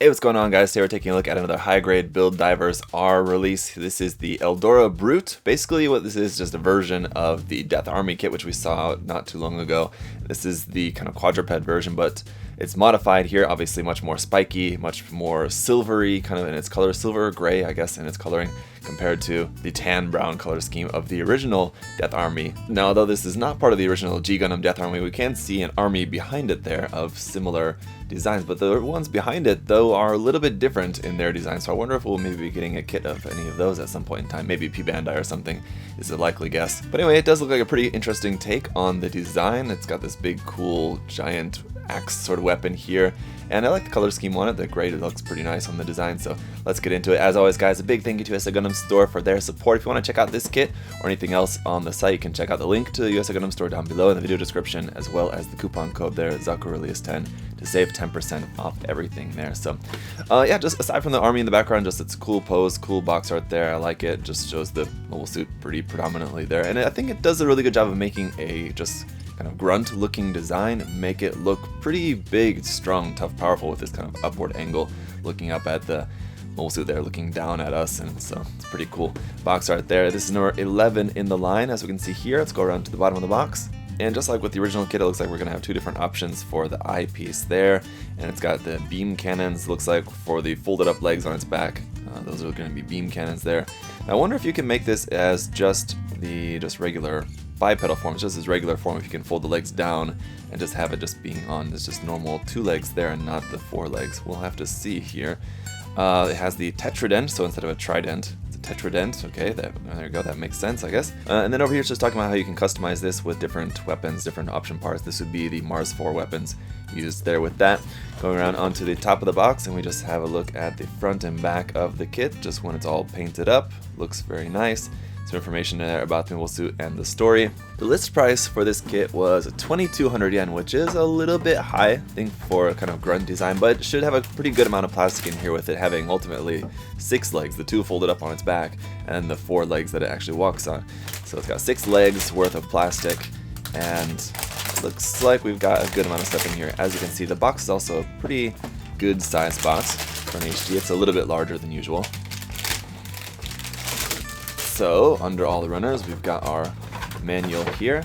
Hey, what's going on, guys? Today we're taking a look at another high-grade Build Divers R release. This is the Eldora Brute. Basically what this is just a version of the Death Army kit, which we saw not too long ago. This is the kind of quadruped version, but it's modified here, obviously much more spiky, much more silvery, kind of in its color, silver gray, I guess, in its coloring, compared to the tan brown color scheme of the original Death Army. Now, though this is not part of the original G Gundam Death Army, we can see an army behind it there of similar designs, but the ones behind it, though, are a little bit different in their design, so I wonder if we'll maybe be getting a kit of any of those at some point in time. Maybe P Bandai or something is a likely guess. But anyway, it does look like a pretty interesting take on the design. It's got this big, cool, giant axe sort of weapon here, and I like the color scheme on it. The gray looks pretty nice on the design, so let's get into it. As always, guys, a big thank you to USA Gundam Store for their support. If you want to check out this kit or anything else on the site, you can check out the link to the USA Gundam Store down below in the video description, as well as the coupon code there, ZakuAurelius10, to save 10% off everything there. So yeah, just aside from the army in the background, just it's a cool pose, cool box art there. I like it. Just shows the mobile suit pretty predominantly there, and I think it does a really good job of making a just kind of grunt looking design, make it look pretty big, strong, tough, powerful with this kind of upward angle looking up at the mobile suit there, looking down at us, and so it's pretty cool box art there. This is number 11 in the line, as we can see here. Let's go around to the bottom of the box. And just like with the original kit, it looks like we're going to have two different options for the eyepiece there. And it's got the beam cannons, looks like, for the folded up legs on its back. Those are going to be beam cannons there. Now, I wonder if you can make this as just the regular bipedal form, just as regular form, if you can fold the legs down and just have it just being on this just normal two legs there and not the four legs. We'll have to see here. It has the tetradent, so instead of a trident, it's a tetradent. Okay, there you go, that makes sense, I guess. And then over here it's just talking about how you can customize this with different weapons, different option parts. This would be the Mars 4 weapons used there with that. Going around onto the top of the box, and we just have a look at the front and back of the kit, just when it's all painted up. Looks very nice. Some information there about the mobile suit and the story. The list price for this kit was 2,200 yen, which is a little bit high, I think, for a kind of grunt design, but it should have a pretty good amount of plastic in here, with it having ultimately 6 legs, the 2 folded up on its back, and the 4 legs that it actually walks on. So it's got 6 legs worth of plastic, and it looks like we've got a good amount of stuff in here. As you can see, the box is also a pretty good size box for an HD. It's a little bit larger than usual. So, under all the runners, we've got our manual here.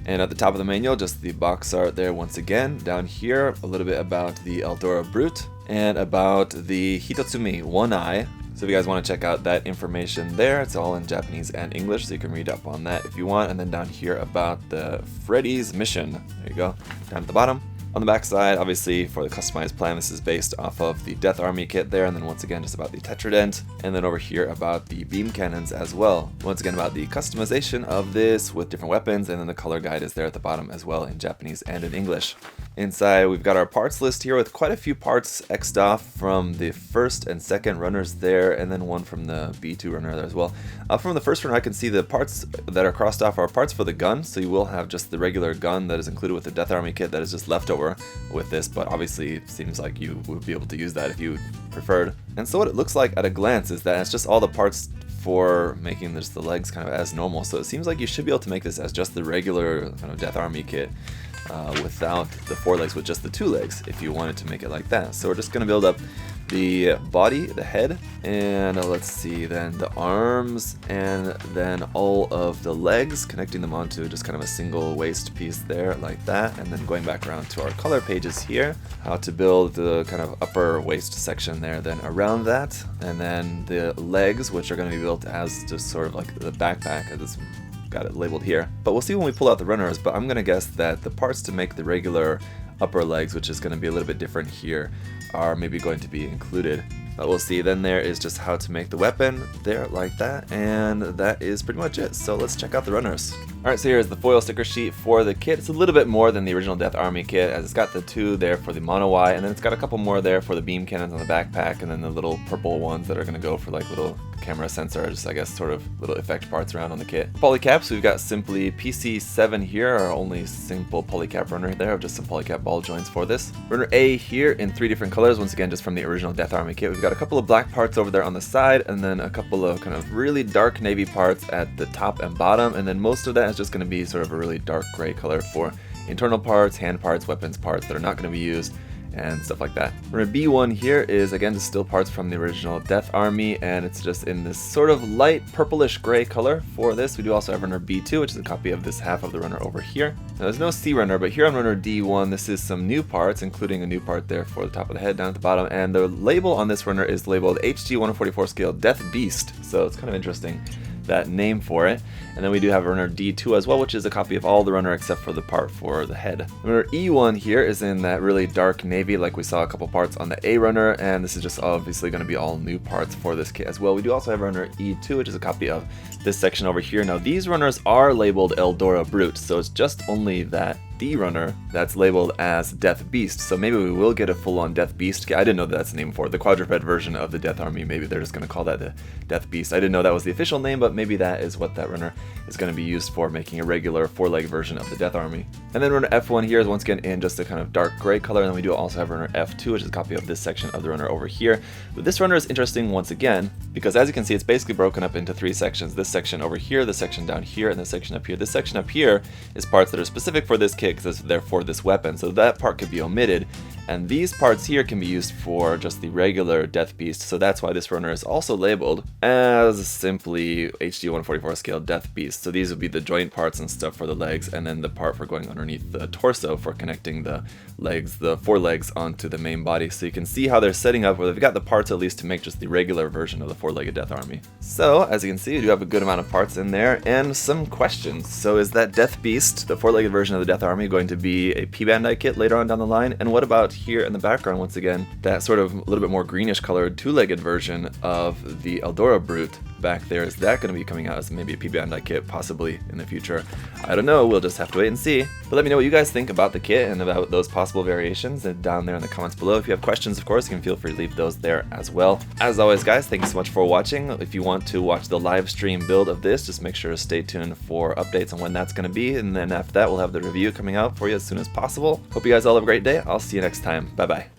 And at the top of the manual, just the box art there once again. Down here, a little bit about the Eldora Brute and about the Hitotsumi, one eye. So if you guys want to check out that information there, it's all in Japanese and English, so you can read up on that if you want. And then down here about the Freddy's mission. There you go, down at the bottom. On the back side, obviously, for the customized plan, this is based off of the Death Army kit there, and then once again, just about the tetradent, and then over here about the beam cannons as well. Once again, about the customization of this with different weapons, and then the color guide is there at the bottom as well in Japanese and in English. Inside, we've got our parts list here with quite a few parts X'd off from the first and second runners there, and then one from the B2 runner there as well. From the first runner, I can see the parts that are crossed off are parts for the gun, so you will have just the regular gun that is included with the Death Army kit that is just left over with this, but obviously it seems like you would be able to use that if you preferred. And so what it looks like at a glance is that it's just all the parts for making this the legs kind of as normal. So it seems like you should be able to make this as just the regular kind of Death Army kit without the 4 legs, with just the 2 legs if you wanted to make it like that. So we're just going to build up the body, the head, and let's see, then the arms, and then all of the legs, connecting them onto just kind of a single waist piece there like that, and then going back around to our color pages here, how to build the kind of upper waist section there then around that, and then the legs, which are going to be built as just sort of like the backpack, as it's got it labeled here. But we'll see when we pull out the runners, but I'm going to guess that the parts to make the regular upper legs, which is going to be a little bit different here, are maybe going to be included. But we'll see. Then there is just how to make the weapon there like that, and that is pretty much it. So let's check out the runners. Alright, so here's the foil sticker sheet for the kit. It's a little bit more than the original Death Army kit, as it's got the 2 there for the mono eye, and then it's got a couple more there for the beam cannons on the backpack, and then the little purple ones that are going to go for like little camera sensors, I guess, sort of little effect parts around on the kit. Polycaps, we've got simply PC7 here, our only simple polycap runner there, just some polycap ball joints for this. Runner A here in 3 different colors, once again just from the original Death Army kit. We've got a couple of black parts over there on the side, and then a couple of kind of really dark navy parts at the top and bottom, and then most of that is just going to be sort of a really dark gray color for internal parts, hand parts, weapons parts that are not going to be used. and stuff like that. Runner B1 here is again just still parts from the original Death Army, and it's just in this sort of light purplish gray color for this. We do also have runner B2, which is a copy of this half of the runner over here. Now there's no C runner, but here on runner D1 this is some new parts, including a new part there for the top of the head down at the bottom, and the label on this runner is labeled HG144 scale Death Beast, so it's kind of interesting, that name for it. And then we do have runner D2 as well, which is a copy of all the runner except for the part for the head. Runner E1 here is in that really dark navy, like we saw a couple parts on the A runner, and this is just obviously going to be all new parts for this kit as well. We do also have runner E2, which is a copy of this section over here. Now these runners are labeled Eldora Brute, so it's just only that D runner that's labeled as Death Beast, so maybe we will get a full-on Death Beast kit. I didn't know that's the name for it. The quadruped version of the Death Army, maybe they're just going to call that the Death Beast. I didn't know that was the official name, but maybe that is what that runner is going to be used for, making a regular 4-leg version of the Death Army. And then runner F1 here is once again in just a kind of dark gray color, and then we do also have runner F2, which is a copy of this section of the runner over here. But this runner is interesting once again, because as you can see, it's basically broken up into 3 sections. This section over here, this section down here, and this section up here. This section up here is parts that are specific for this kit, because they're for this weapon, so that part could be omitted, and these parts here can be used for just the regular Death Beast, so that's why this runner is also labeled as simply HG144 scale Death Beast. So these would be the joint parts and stuff for the legs, and then the part for going underneath the torso for connecting the legs, the 4 legs onto the main body. So you can see how they're setting up where they've got the parts at least to make just the regular version of the 4-legged Death Army. So as you can see, we do have a good amount of parts in there and some questions. So is that Death Beast, the 4-legged version of the Death Army, going to be a P-Bandai kit later on down the line? And what about here in the background, once again, that sort of a little bit more greenish colored 2-legged version of the Eldora Brute back there? Is that going to be coming out as maybe a P-Bandai kit possibly in the future? I don't know, we'll just have to wait and see. But let me know what you guys think about the kit and about those possible variations down there in the comments below. If you have questions, of course, you can feel free to leave those there as well. As always, guys, thank you so much for watching. If you want to watch the live stream build of this, just make sure to stay tuned for updates on when that's going to be, and then after that we'll have the review coming out for you as soon as possible. Hope you guys all have a great day. I'll see you next time. Bye bye.